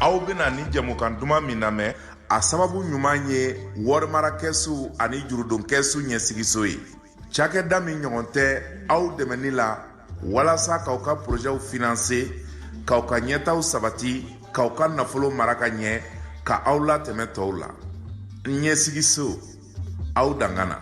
Aw bena ni jamukan duman min lamɛn a sababu ɲuman ye warimarakɛsu ani jurudonkɛsu ɲɛsigiso ye. Cakɛda min ɲɔgɔn tɛ aw dɛmɛni la walasa k'aw ka projɛw financer, k'aw ka ɲɛtaw sabati, k'aw ka nafolo mara ka ɲɛ, ka aw la tɛmɛ tɔw la. Ɲɛsigiso, aw dangana.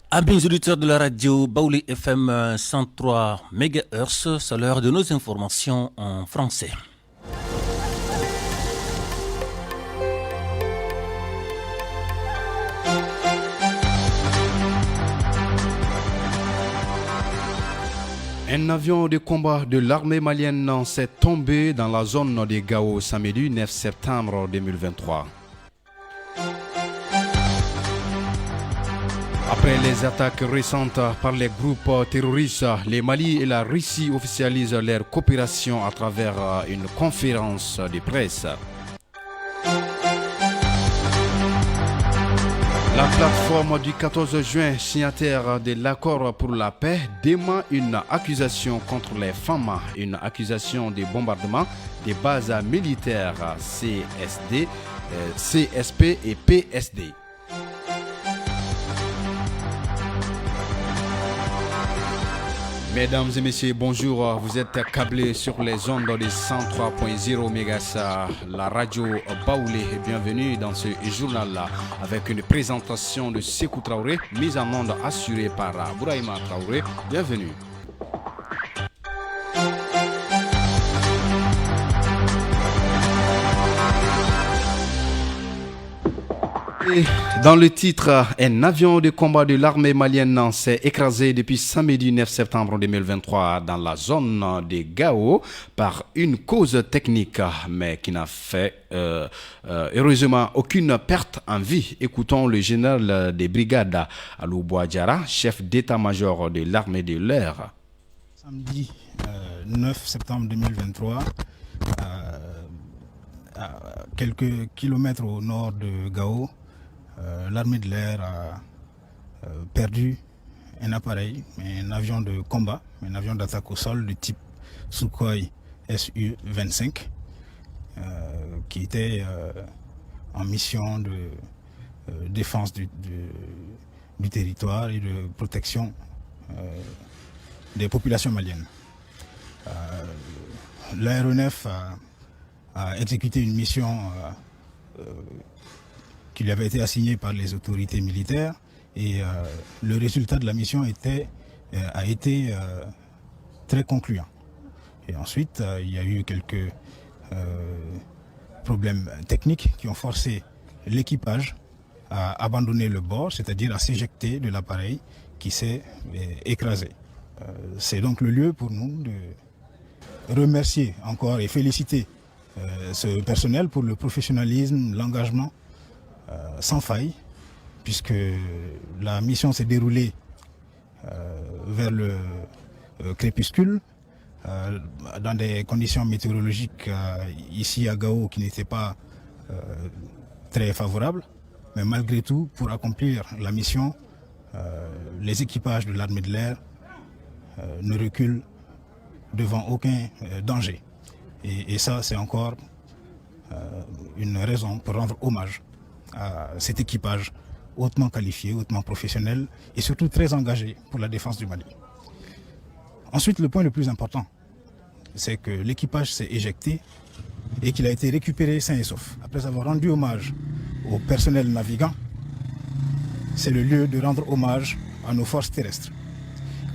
Amis auditeurs de la radio Baouli FM 103 MHz, c'est l'heure de nos informations en français. Un avion de combat de l'armée malienne s'est tombé dans la zone de Gao samedi 9 septembre 2023. Après les attaques récentes par les groupes terroristes, le Mali et la Russie officialisent leur coopération à travers une conférence de presse. La plateforme du 14 juin, signataire de l'accord pour la paix, dément une accusation contre les femmes, une accusation de bombardement des bases militaires CSD, CSP et PSD. Mesdames et messieurs, bonjour. Vous êtes câblés sur les ondes de 103.0 MHz, la radio Baoulé. Bienvenue dans ce journal-là avec une présentation de Sékou Traoré, mise en onde assurée par Bouraïma Traoré. Bienvenue. Et dans le titre, un avion de combat de l'armée malienne s'est écrasé depuis samedi 9 septembre 2023 dans la zone de Gao par une cause technique, mais qui n'a fait heureusement aucune perte en vie. Écoutons le général des brigades Alou Bouadjara, chef d'état-major de l'armée de l'air. Samedi 9 septembre 2023, à quelques kilomètres au nord de Gao, l'armée de l'air a perdu un appareil, un avion de combat, un avion d'attaque au sol de type Sukhoi Su-25 qui était en mission de défense du territoire et de protection des populations maliennes. L'aéronef a exécuté une mission qui lui avait été assigné par les autorités militaires et le résultat de la mission a été très concluant. Et ensuite, il y a eu quelques problèmes techniques qui ont forcé l'équipage à abandonner le bord, c'est-à-dire à s'éjecter de l'appareil qui s'est écrasé. C'est donc le lieu pour nous de remercier encore et féliciter ce personnel pour le professionnalisme, l'engagement sans faille, puisque la mission s'est déroulée vers le crépuscule, dans des conditions météorologiques ici à Gao qui n'étaient pas très favorables, mais malgré tout, pour accomplir la mission, les équipages de l'armée de l'air ne reculent devant aucun danger. Et ça, c'est encore une raison pour rendre hommage à cet équipage hautement qualifié, hautement professionnel et surtout très engagé pour la défense du Mali. Ensuite, le point le plus important, c'est que l'équipage s'est éjecté et qu'il a été récupéré sain et sauf. Après avoir rendu hommage au personnel navigant, c'est le lieu de rendre hommage à nos forces terrestres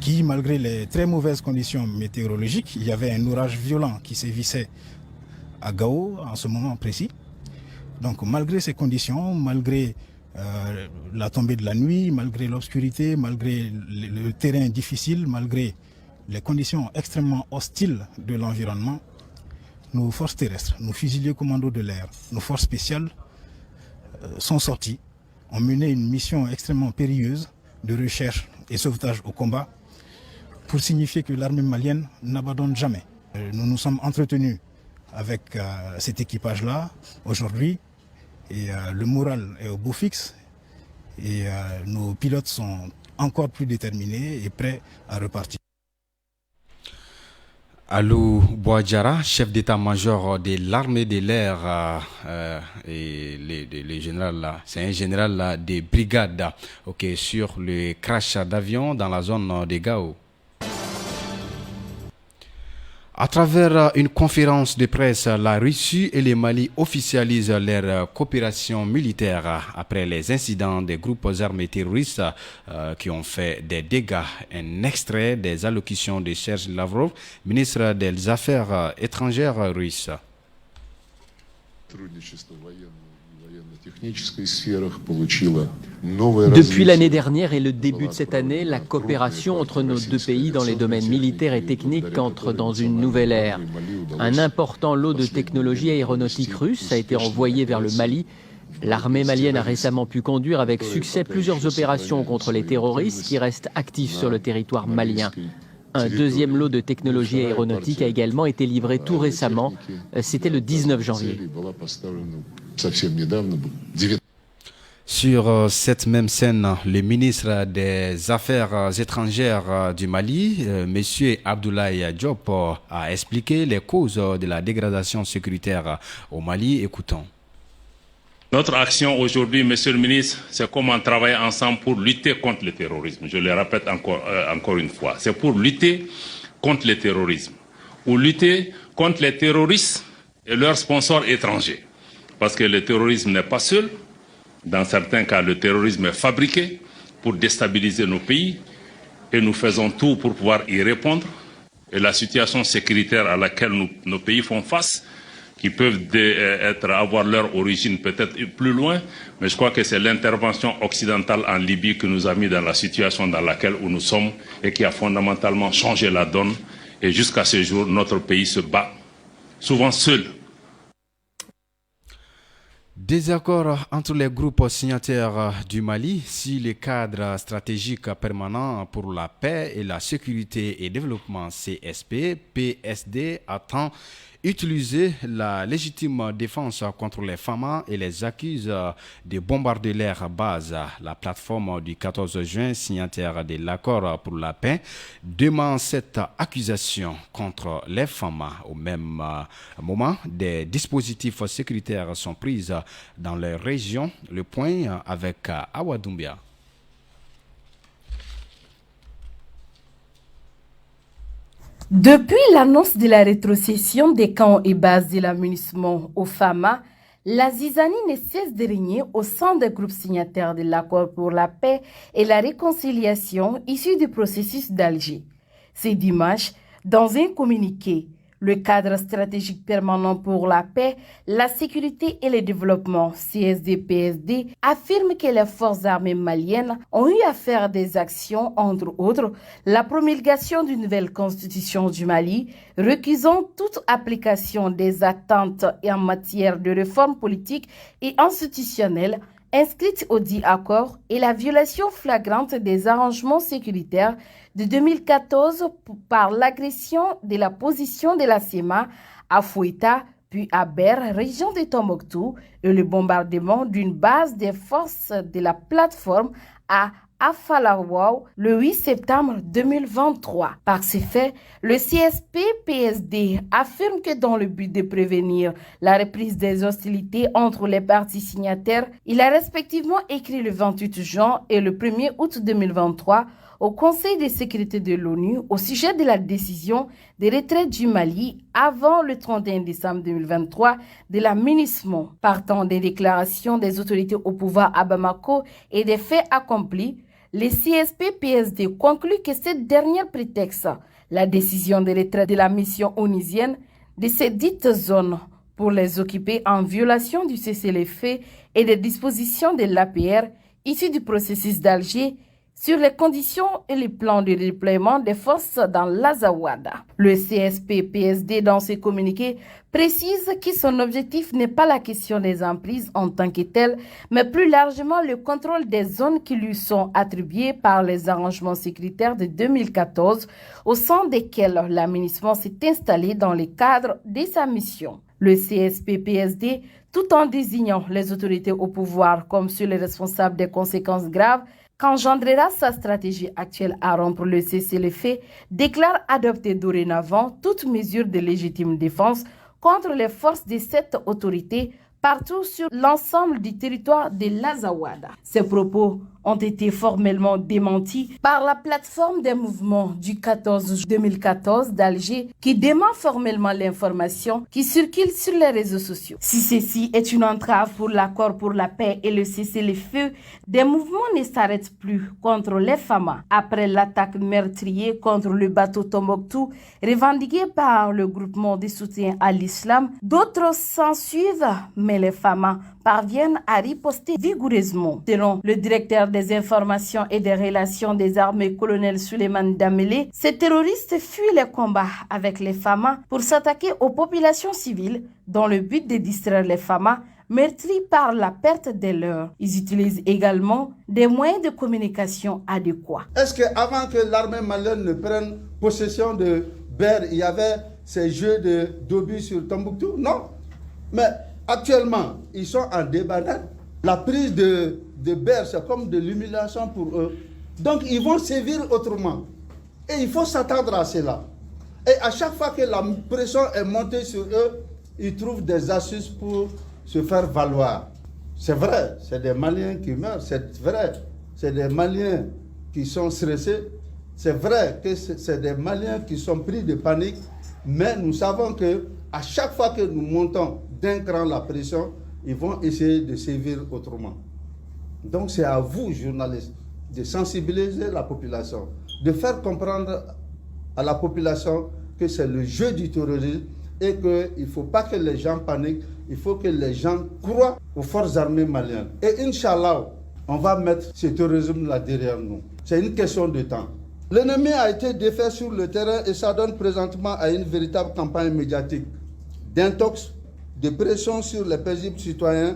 qui, malgré les très mauvaises conditions météorologiques, il y avait un orage violent qui sévissait à Gao en ce moment précis. Donc malgré ces conditions, malgré la tombée de la nuit, malgré l'obscurité, malgré le terrain difficile, malgré les conditions extrêmement hostiles de l'environnement, nos forces terrestres, nos fusiliers commandos de l'air, nos forces spéciales sont sortis, ont mené une mission extrêmement périlleuse de recherche et sauvetage au combat pour signifier que l'armée malienne n'abandonne jamais. Nous nous sommes entretenus avec cet équipage-là aujourd'hui et le moral est au beau fixe et nos pilotes sont encore plus déterminés et prêts à repartir. Alou Bouadjara, chef d'état-major de l'armée de l'air, et le général là, c'est un général là, des brigades, sur le crash d'avion dans la zone de Gao. À travers une conférence de presse, la Russie et le Mali officialisent leur coopération militaire après les incidents des groupes armés terroristes qui ont fait des dégâts. Un extrait des allocutions de Serge Lavrov, ministre des Affaires étrangères russe. Depuis l'année dernière et le début de cette année, la coopération entre nos deux pays dans les domaines militaires et techniques entre dans une nouvelle ère. Un important lot de technologies aéronautiques russes a été envoyé vers le Mali. L'armée malienne a récemment pu conduire avec succès plusieurs opérations contre les terroristes qui restent actifs sur le territoire malien. Un deuxième lot de technologies aéronautiques a également été livré tout récemment, c'était le 19 janvier. Sur cette même scène, le ministre des Affaires étrangères du Mali, M. Abdoulaye Diop, a expliqué les causes de la dégradation sécuritaire au Mali. Écoutons. Notre action aujourd'hui, Monsieur le ministre, c'est comment travailler ensemble pour lutter contre le terrorisme. Je le répète encore une fois. C'est pour lutter contre le terrorisme. Ou lutter contre les terroristes et leurs sponsors étrangers. Parce que le terrorisme n'est pas seul. Dans certains cas, le terrorisme est fabriqué pour déstabiliser nos pays. Et nous faisons tout pour pouvoir y répondre. Et la situation sécuritaire à laquelle nos pays font face, qui peuvent avoir leur origine peut-être plus loin, mais je crois que c'est l'intervention occidentale en Libye qui nous a mis dans la situation dans laquelle nous sommes et qui a fondamentalement changé la donne. Et jusqu'à ce jour, notre pays se bat, souvent seul. Désaccord entre les groupes signataires du Mali si le cadre stratégique permanent pour la paix et la sécurité et développement CSP-PSD attend utiliser la légitime défense contre les FAMA et les accuse de bombarder leur base. La plateforme du 14 juin, signataire de l'accord pour la paix, demande cette accusation contre les FAMA. Au même moment, des dispositifs sécuritaires sont pris dans les régions. Le point avec Awa Doumbia. Depuis l'annonce de la rétrocession des camps et bases de l'amunissement au FAMA, la zizanie ne cesse de régner au sein des groupes signataires de l'accord pour la paix et la réconciliation issu du processus d'Alger. Ce dimanche, dans un communiqué, le cadre stratégique permanent pour la paix, la sécurité et le développement, CSD-PSD, affirme que les forces armées maliennes ont eu à faire des actions, entre autres, la promulgation d'une nouvelle constitution du Mali, recusant toute application des attentes en matière de réforme politique et institutionnelle inscrite au dit accord et la violation flagrante des arrangements sécuritaires de 2014 par l'agression de la position de la CEMA à Foueta, puis à Ber, région de Tombouctou, et le bombardement d'une base des forces de la plateforme à Afalawaw le 8 septembre 2023. Par ces faits, le CSP-PSD affirme que dans le but de prévenir la reprise des hostilités entre les parties signataires, il a respectivement écrit le 28 juin et le 1er août 2023 au Conseil de sécurité de l'ONU au sujet de la décision de retrait du Mali avant le 31 décembre 2023 de l'amunissement. Partant des déclarations des autorités au pouvoir à Bamako et des faits accomplis, le CSP-PSD conclut que cette dernière prétexte la décision de retrait de la mission onusienne de ces dites zones pour les occuper en violation du cessez-le-feu et des dispositions de l'APR issues du processus d'Alger sur les conditions et les plans de déploiement des forces dans l'Azawada. Le CSP-PSD, dans ses communiqués, précise que son objectif n'est pas la question des emprises en tant que telles, mais plus largement le contrôle des zones qui lui sont attribuées par les arrangements sécuritaires de 2014, au sein desquels l'aménagement s'est installé dans le cadre de sa mission. Le CSP-PSD, tout en désignant les autorités au pouvoir comme sur les responsables des conséquences graves qu'engendrera sa stratégie actuelle à rompre le cessez-le-feu, déclare adopter dorénavant toute mesure de légitime défense contre les forces de cette autorité partout sur l'ensemble du territoire de l'Azawada. Ces propos ont été formellement démentis par la plateforme des mouvements du 14 juin 2014 d'Alger qui dément formellement l'information qui circule sur les réseaux sociaux. Si ceci est une entrave pour l'accord pour la paix et le cessez-le-feu, des mouvements ne s'arrêtent plus contre les FAMA. Après l'attaque meurtrière contre le bateau Tombouctou, revendiquée par le groupement de soutien à l'islam, d'autres s'en suivent, mais les FAMA parviennent à riposter vigoureusement. Selon le directeur des informations et des relations des armées, colonel Suleiman Damele, ces terroristes fuient les combats avec les FAMA pour s'attaquer aux populations civiles dans le but de distraire les FAMA meurtris par la perte de leurs. Ils utilisent également des moyens de communication adéquats. Est-ce qu'avant que l'armée malienne ne prenne possession de Ber, il y avait ces jeux d'obus sur Tombouctou? Non. Mais actuellement, ils sont en débandade. La prise de Ber, c'est comme de l'humiliation pour eux. Donc, ils vont sévir autrement. Et il faut s'attendre à cela. Et à chaque fois que la pression est montée sur eux, ils trouvent des astuces pour se faire valoir. C'est vrai, c'est des Maliens qui meurent. C'est vrai, c'est des Maliens qui sont stressés. C'est vrai que c'est des Maliens qui sont pris de panique. Mais nous savons que à chaque fois que nous montons d'un cran la pression, ils vont essayer de sévir autrement. Donc c'est à vous, journalistes, de sensibiliser la population, de faire comprendre à la population que c'est le jeu du terrorisme et qu'il ne faut pas que les gens paniquent, il faut que les gens croient aux forces armées maliennes. Et Inch'Allah, on va mettre ce terrorisme-là derrière nous. C'est une question de temps. L'ennemi a été défait sur le terrain et ça donne présentement à une véritable campagne médiatique d'intox, de pression sur les paisibles citoyens.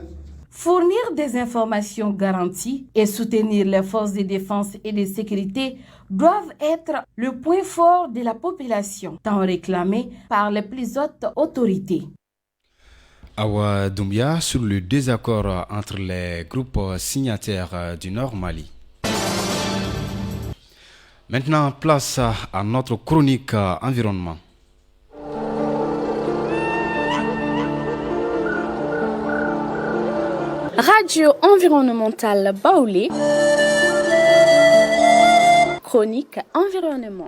Fournir des informations garanties et soutenir les forces de défense et de sécurité doivent être le point fort de la population, tant réclamé par les plus hautes autorités. Awa Doumbia sur le désaccord entre les groupes signataires du Nord Mali. Maintenant, place à notre chronique environnement. Radio environnementale Baoulé. Chronique environnement.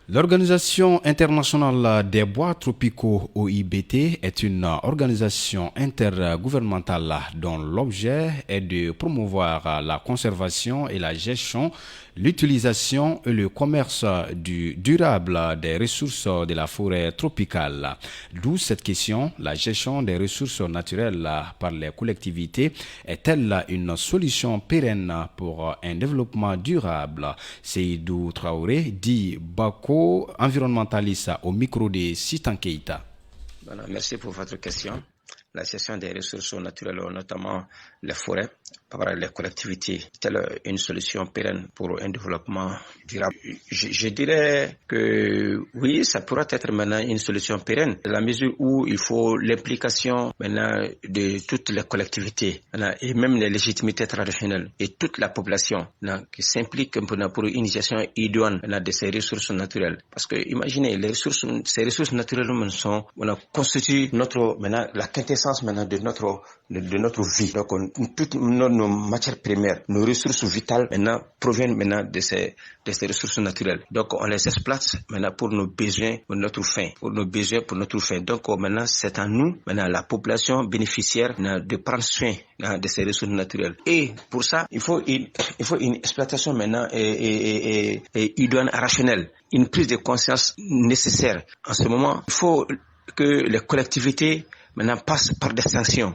L'Organisation internationale des bois tropicaux OIBT est une organisation intergouvernementale dont l'objet est de promouvoir la conservation et la gestion, l'utilisation et le commerce durable des ressources de la forêt tropicale. D'où cette question, la gestion des ressources naturelles par les collectivités est-elle une solution pérenne pour un développement durable? Seydou Traoré dit Bako, environnementaliste au micro de Sitan Keita. Voilà, merci pour votre question. La gestion des ressources naturelles, notamment les forêts, par les collectivités, est-elle une solution pérenne pour un développement durable? Je dirais que oui, ça pourrait être maintenant une solution pérenne, dans la mesure où il faut l'implication maintenant de toutes les collectivités et même les légitimités traditionnelles et toute la population qui s'implique pour une gestion idoine de ces ressources naturelles. Parce que imaginez, ces ressources naturelles constituent la quintessence maintenant de notre vie. Donc toutes nos matières premières, nos ressources vitales proviennent de ces ressources naturelles. Donc on les exploite pour nos besoins, pour notre faim. Donc maintenant c'est à nous, la population bénéficiaire, de prendre soin de ces ressources naturelles. Et pour ça, il faut une exploitation et idoine rationnelle, une prise de conscience nécessaire. En ce moment, il faut que les collectivités maintenant passe par des sanctions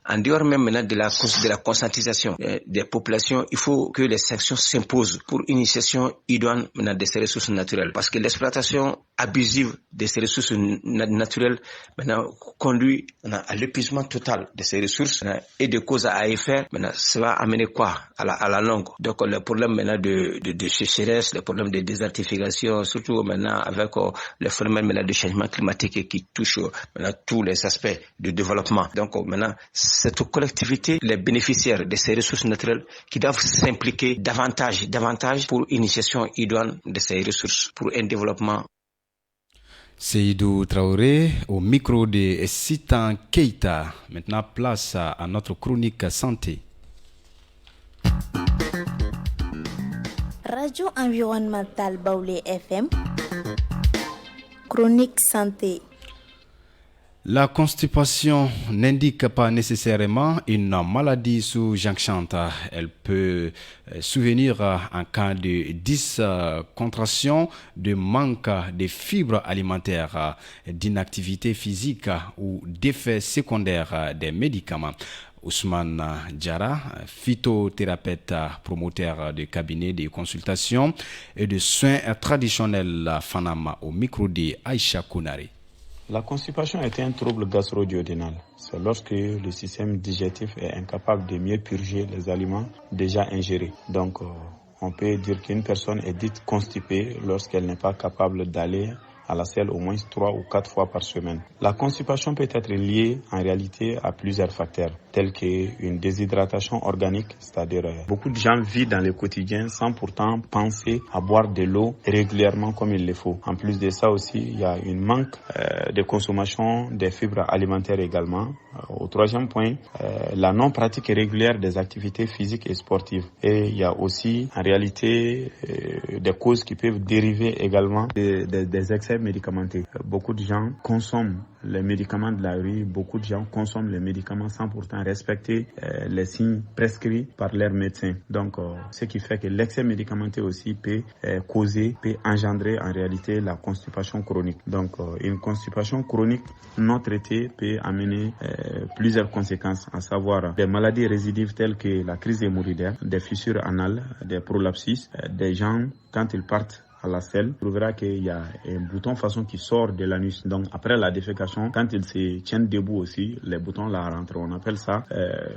en dehors même maintenant de la conscientisation des populations. Il faut que les sanctions s'imposent pour une utilisation idoine maintenant de ces ressources naturelles, parce que l'exploitation abusive de ces ressources naturelles maintenant conduit à l'épuisement total de ces ressources et des causes à effet. Maintenant, ça va amener quoi à la longue? Donc le problème maintenant de sécheresse, le problème de désertification, surtout maintenant avec le phénomène maintenant de changement climatique qui touche maintenant tous les aspects du développement. Donc maintenant, cette collectivité, les bénéficiaires de ces ressources naturelles qui doivent s'impliquer davantage pour une gestion idoine de ces ressources, pour un développement. Seydou Traoré au micro de Sitan Keita. Maintenant, place à notre chronique santé. Radio environnementale Baoulé FM. Chronique santé. La constipation n'indique pas nécessairement une maladie sous-jacente. Elle peut survenir en cas de discontration, de manque de fibres alimentaires, d'inactivité physique ou d'effets secondaires des médicaments. Ousmane Diarra, phytothérapeute, promoteur de cabinet de consultation et de soins traditionnels FANAM au micro de Aïcha Kounari. La constipation est un trouble gastro-duodénal. C'est lorsque le système digestif est incapable de mieux purger les aliments déjà ingérés. Donc, on peut dire qu'une personne est dite constipée lorsqu'elle n'est pas capable d'aller à la selle au moins 3 ou 4 fois par semaine. La constipation peut être liée en réalité à plusieurs facteurs, tels qu'une déshydratation organique, c'est-à-dire beaucoup de gens vivent dans le quotidien sans pourtant penser à boire de l'eau régulièrement comme il le faut. En plus de ça aussi, il y a une manque de consommation des fibres alimentaires également. Au troisième point, la non-pratique régulière des activités physiques et sportives. Et il y a aussi en réalité des causes qui peuvent dériver également des excès médicamenteux. Beaucoup de gens consomment les médicaments de la rue, beaucoup de gens consomment les médicaments sans pourtant respecter les signes prescrits par leur médecin. Donc, ce qui fait que l'excès médicamenteux aussi peut engendrer en réalité la constipation chronique. Donc, une constipation chronique non traitée peut amener plusieurs conséquences, à savoir des maladies récidives telles que la crise hémorroïdaire, des fissures anales, des prolapsus, des gens, quand ils partent à la selle, on trouvera qu'il y a un bouton façon qui sort de l'anus. Donc après la défécation, quand ils se tiennent debout aussi, les boutons là rentrent. On appelle ça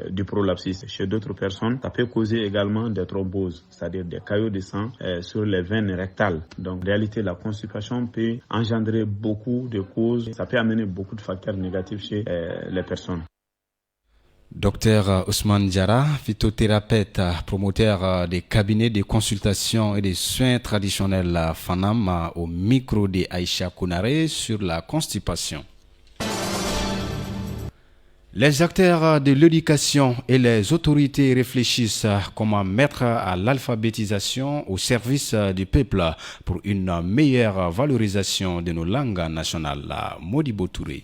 du prolapsus. Chez d'autres personnes, ça peut causer également des thromboses, c'est-à-dire des caillots de sang sur les veines rectales. Donc en réalité, la constipation peut engendrer beaucoup de causes. Ça peut amener beaucoup de facteurs négatifs chez les personnes. Docteur Ousmane Diarra, phytothérapeute, promoteur des cabinets de consultation et de soins traditionnels FANAM au micro de Aïcha Kounare sur la constipation. Les acteurs de l'éducation et les autorités réfléchissent comment mettre à l'alphabétisation au service du peuple pour une meilleure valorisation de nos langues nationales. Modibo Touré.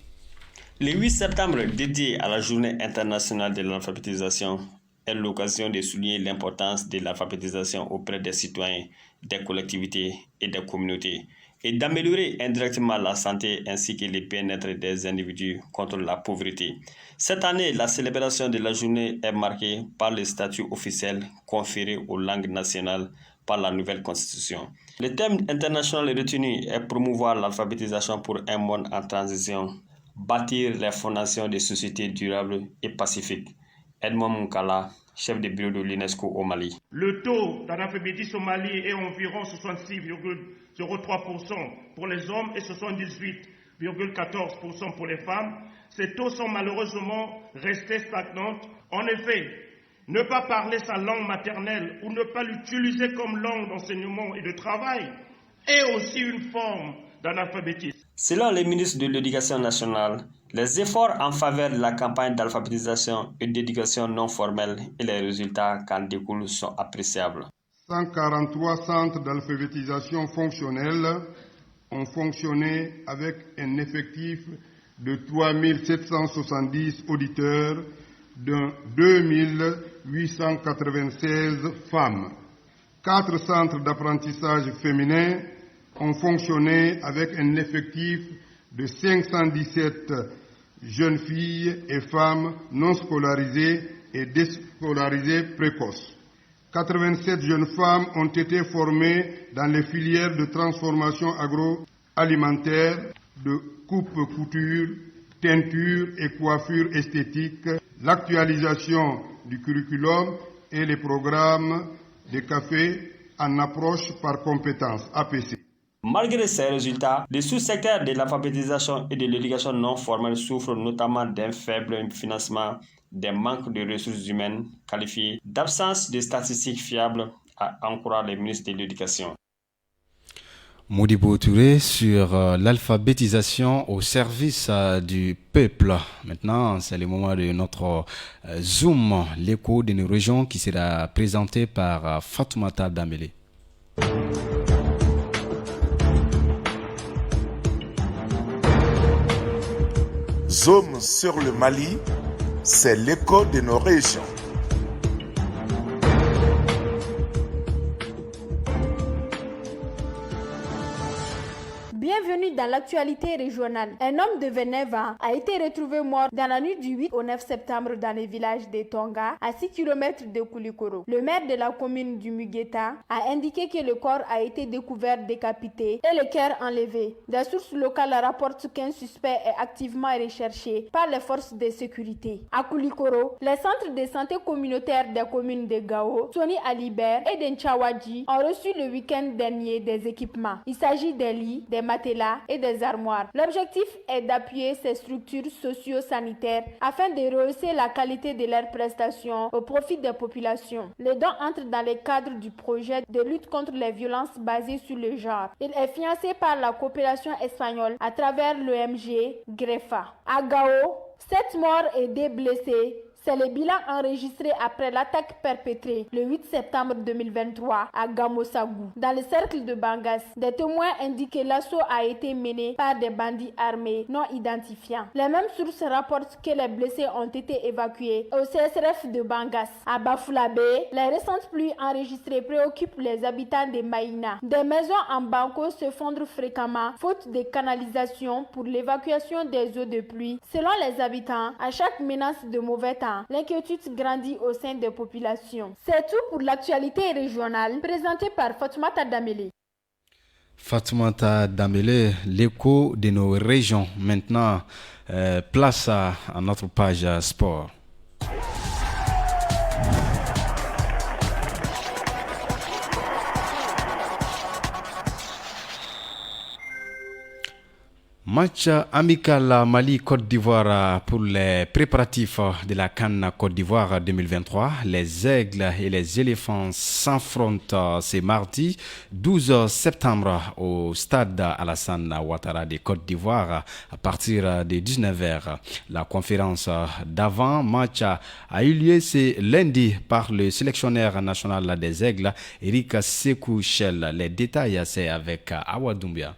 Le 8 septembre, dédié à la Journée internationale de l'alphabétisation, est l'occasion de souligner l'importance de l'alphabétisation auprès des citoyens, des collectivités et des communautés, et d'améliorer indirectement la santé ainsi que le bien-être des individus contre la pauvreté. Cette année, la célébration de la journée est marquée par le statut officiel conféré aux langues nationales par la nouvelle constitution. Le thème international retenu est promouvoir l'alphabétisation pour un monde en transition, bâtir les fondations de sociétés durables et pacifiques. Edmond Moukala, chef de bureau de l'UNESCO au Mali. Le taux d'analphabétisme au Mali est environ 66,03% pour les hommes et 78,14% pour les femmes. Ces taux sont malheureusement restés stagnants. En effet, ne pas parler sa langue maternelle ou ne pas l'utiliser comme langue d'enseignement et de travail est aussi une forme d'analphabétisme. Selon le ministre de l'Éducation nationale, les efforts en faveur de la campagne d'alphabétisation et d'éducation non formelle et les résultats qu'en découlent sont appréciables. 143 centres d'alphabétisation fonctionnels ont fonctionné avec un effectif de 3770 auditeurs, dont 2896 femmes. 4 centres d'apprentissage féminin ont fonctionné avec un effectif de 517 jeunes filles et femmes non scolarisées et déscolarisées précoces. 87 jeunes femmes ont été formées dans les filières de transformation agroalimentaire, de coupe-couture, teinture et coiffure esthétique, l'actualisation du curriculum et les programmes de café en approche par compétences, APC. Malgré ces résultats, les sous-secteurs de l'alphabétisation et de l'éducation non formelle souffrent notamment d'un faible financement, d'un manque de ressources humaines qualifiées, d'absence de statistiques fiables, a encouragé le ministre de l'Éducation. Modibo Touré sur l'alphabétisation au service du peuple. Maintenant, c'est le moment de notre Zoom, l'écho de nos régions qui sera présenté par Fatoumata Dambélé. Zoom sur le Mali, c'est l'écho de nos régions. Bienvenue dans l'actualité régionale. Un homme de 29 ans a été retrouvé mort dans la nuit du 8 au 9 septembre dans le village de Tonga, à 6 km de Koulikoro. Le maire de la commune du Mugueta a indiqué que le corps a été découvert décapité et le cœur enlevé. Des sources locales rapportent qu'un suspect est activement recherché par les forces de sécurité. À Koulikoro, les centres de santé communautaires des communes de Gao, Soni Alibert et de Nchawadji ont reçu le week-end dernier des équipements. Il s'agit des lits, des matelas et des armoires. L'objectif est d'appuyer ces structures socio-sanitaires afin de rehausser la qualité de leurs prestations au profit des populations. Les dons entrent dans le cadre du projet de lutte contre les violences basées sur le genre. Il est financé par la coopération espagnole à travers l'ONG GREFA. À Gao, 7 morts et 2 blessés. C'est le bilan enregistré après l'attaque perpétrée le 8 septembre 2023 à Gamosagou, dans le cercle de Bangas. Des témoins indiquent que l'assaut a été mené par des bandits armés non identifiants. Les mêmes sources rapportent que les blessés ont été évacués au CSRF de Bangas. À Bafoulabé, les récentes pluies enregistrées préoccupent les habitants de Maïna. Des maisons en banco se fondent fréquemment, faute de canalisation pour l'évacuation des eaux de pluie. Selon les habitants, à chaque menace de mauvais temps, l'inquiétude grandit au sein des populations. C'est tout pour l'actualité régionale présentée par Fatoumata Dambélé. Fatoumata Dambélé, l'écho de nos régions. Maintenant, place à notre page sport. Match amical Mali-Côte d'Ivoire pour les préparatifs de la CAN Côte d'Ivoire 2023. Les aigles et les éléphants s'affrontent ce mardi 12 septembre au stade Alassane Ouattara de Côte d'Ivoire à partir de 19h. La conférence d'avant-match a eu lieu ce lundi par le sélectionneur national des aigles, Eric Sekouchel. Les détails, c'est avec Awa Doumbia.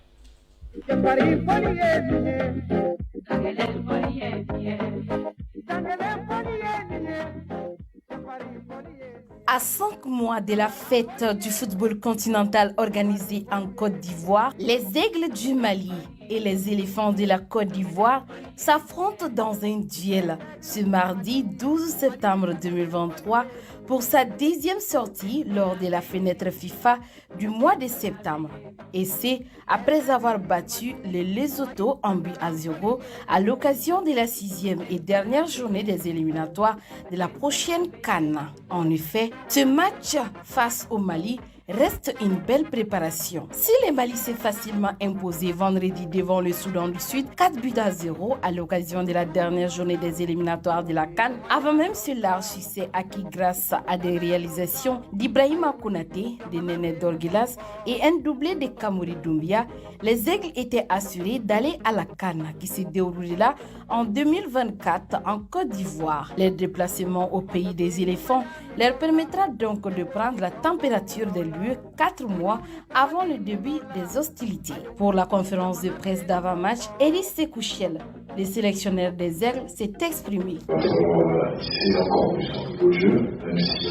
À 5 mois de la fête du football continental organisée en Côte d'Ivoire, les aigles du Mali et les éléphants de la Côte d'Ivoire s'affrontent dans un duel ce mardi 12 septembre 2023 pour sa 10e sortie lors de la fenêtre FIFA du mois de septembre. Et c'est après avoir battu le Lesotho en but à 0 à l'occasion de la 6e et dernière journée des éliminatoires de la prochaine CAN. En effet, ce match face au Mali reste une belle préparation. Si le Mali s'est facilement imposé vendredi devant le Soudan du Sud, 4 buts à 0 à l'occasion de la dernière journée des éliminatoires de la CAN, avant même ce large succès acquis grâce à des réalisations d'Ibrahima Konaté, de Néné Dorguilas et un doublé de Kamouri Doumbia, les Aigles étaient assurés d'aller à la CAN qui se déroulera en 2024 en Côte d'Ivoire. Leur déplacement au pays des éléphants leur permettra donc de prendre la température des lieux 4 mois avant le début des hostilités. Pour la conférence de presse d'avant-match, Elie Sekouchel, le sélectionneur des Aigles, s'est exprimé. C'est encore plus au niveau du jeu, même si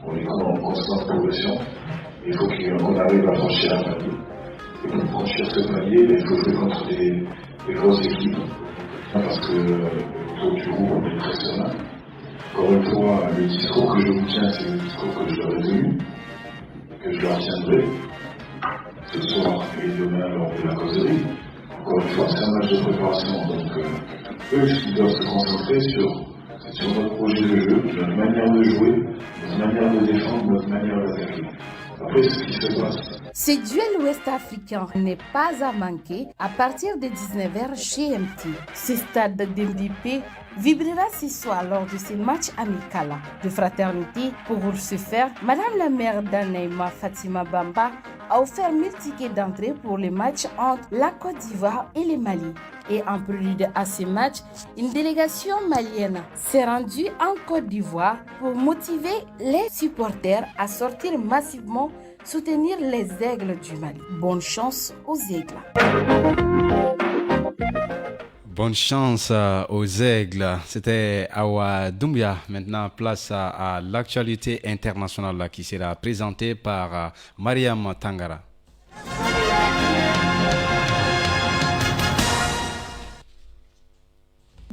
on est en constante progression. Il faut qu'on arrive à franchir un palier. Et pour franchir ce palier, il faut jouer contre des grosses équipes. parce que autour du groupe on est très serein. Encore une fois, le discours que je vous tiens, c'est le discours que je leur ai tenu, que je leur tiendrai ce soir et demain lors de la causerie. Encore une fois, c'est un match de préparation, donc eux, ils doivent se concentrer sur notre projet de jeu, notre manière de jouer, notre manière de défendre, notre manière d'attaquer. Après, c'est ce qui se passe. Ce duel ouest-africain n'est pas à manquer à partir de 19h chez MT. Ce stade d'MDP vibrera ce soir lors de ce match amical de fraternité. Pour ce faire, Madame la maire d'Anaïma, Fatima Bamba, a offert 1000 tickets d'entrée pour le match entre la Côte d'Ivoire et le Mali. Et en prélude à ce match, une délégation malienne s'est rendue en Côte d'Ivoire pour motiver les supporters à sortir massivement soutenir les aigles du Mali. Bonne chance aux aigles. Bonne chance aux aigles. C'était Awa Doumbia. Maintenant, place à l'actualité internationale qui sera présentée par Mariam Tangara.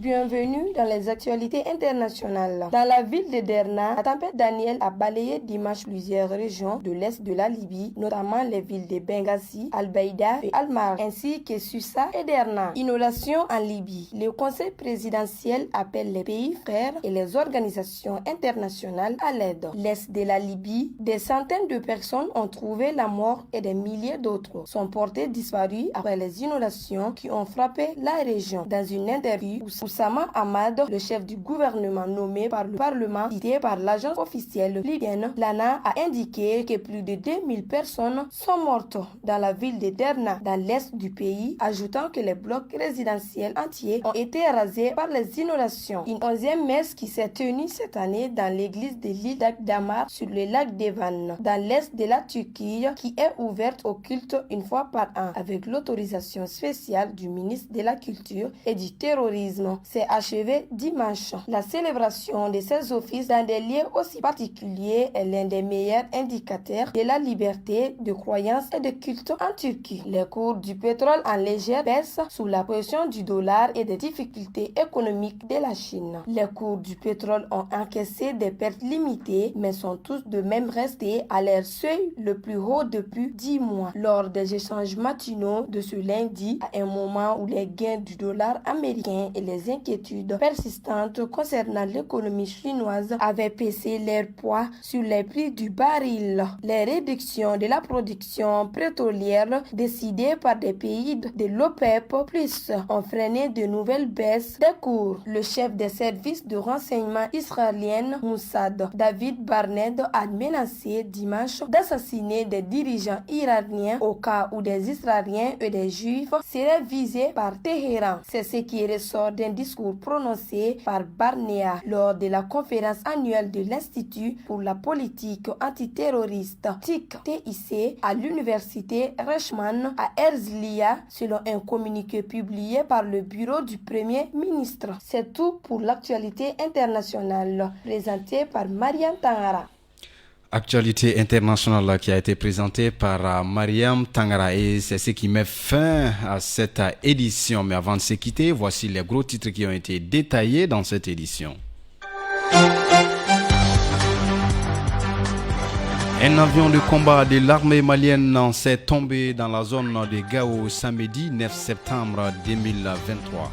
Bienvenue dans les actualités internationales. Dans la ville de Derna, la tempête Daniel a balayé dimanche plusieurs régions de l'est de la Libye, notamment les villes de Benghazi, Al-Baïda et Al-Mar, ainsi que Susa et Derna. Inondation en Libye. Le conseil présidentiel appelle les pays frères et les organisations internationales à l'aide. L'est de la Libye, des centaines de personnes ont trouvé la mort et des milliers d'autres sont portés disparus après les inondations qui ont frappé la région. Dans une interview, Oussama Ahmad, le chef du gouvernement nommé par le Parlement, cité par l'agence officielle libyenne, l'ANA, a indiqué que plus de 2000 personnes sont mortes dans la ville de Derna, dans l'est du pays, ajoutant que les blocs résidentiels entiers ont été rasés par les inondations. Une 11e messe qui s'est tenue cette année dans l'église de l'île d'Amar sur le lac d'Evan, dans l'est de la Turquie, qui est ouverte au culte une fois par an, avec l'autorisation spéciale du ministre de la Culture et du Terrorisme. S'est achevée dimanche. La célébration de ces offices dans des lieux aussi particuliers est l'un des meilleurs indicateurs de la liberté de croyance et de culte en Turquie. Les cours du pétrole en légère baisse sous la pression du dollar et des difficultés économiques de la Chine. Les cours du pétrole ont encaissé des pertes limitées, mais sont tous de même restés à leur seuil le plus haut depuis 10 mois. Lors des échanges matinaux de ce lundi, à un moment où les gains du dollar américain et les inquiétudes persistantes concernant l'économie chinoise avaient pesé leur poids sur les prix du baril. Les réductions de la production pétrolière décidées par des pays de l'OPEP+ ont freiné de nouvelles baisses des cours. Le chef des services de renseignement israélien Mossad, David Barnett, a menacé dimanche d'assassiner des dirigeants iraniens au cas où des Israéliens et des Juifs seraient visés par Téhéran. C'est ce qui ressort d'un discours prononcé par Barnea lors de la conférence annuelle de l'Institut pour la politique antiterroriste TIC à l'université Reichmann à Herzliya, selon un communiqué publié par le bureau du Premier ministre. C'est tout pour l'actualité internationale, présentée par Mariam Tangara. Actualité internationale qui a été présentée par Mariam Tangara, et c'est ce qui met fin à cette édition. Mais avant de se quitter, voici les gros titres qui ont été détaillés dans cette édition. Un avion de combat de l'armée malienne s'est tombé dans la zone de Gao samedi 9 septembre 2023.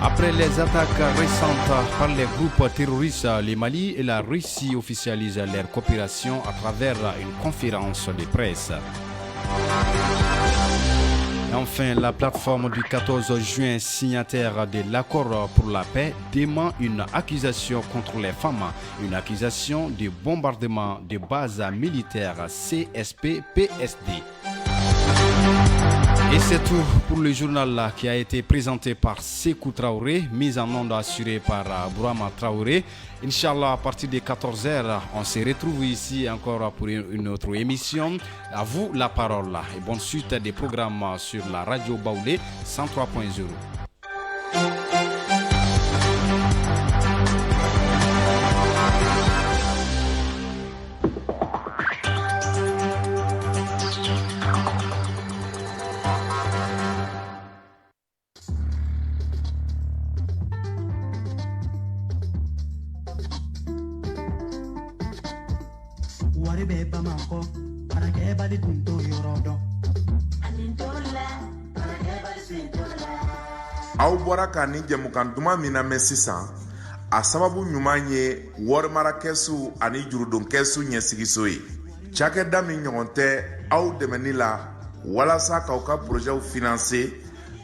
Après les attaques récentes par les groupes terroristes, le Mali et la Russie officialisent leur coopération à travers une conférence de presse. Et enfin, la plateforme du 14 juin, signataire de l'accord pour la paix, dément une accusation contre les femmes, une accusation de bombardement de bases militaires CSP-PSD. Et c'est tout pour le journal qui a été présenté par Sekou Traoré, mise en onde assurée par Bourama Traoré. Inch'Allah, à partir de 14h, on se retrouve ici encore pour une autre émission. À vous la parole et bonne suite des programmes sur la radio Baoulé 103.0. Bamakɔ baarakɛbali tun t'o yɔrɔ dɔn. Aw bɔra ka ni jɛmukan duman min lamɛn sisan a sababu ɲuman ye warimarakɛsu ani jurudonkɛsu ɲɛsigiso ye. Cakɛda min ɲɔgɔn tɛ aw dɛmɛni la walasa k'aw ka projɛw financer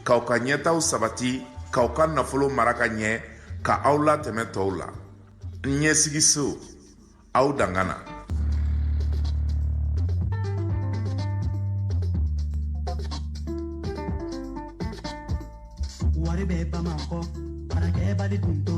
k'aw ka ɲɛtaw sabati k'aw ka nafolo mara ka ɲɛ ka aw latɛmɛ tɔw la. Ɲɛsigiso aw dangana. Wari bɛ Bamakɔ baarakɛbali tun t'o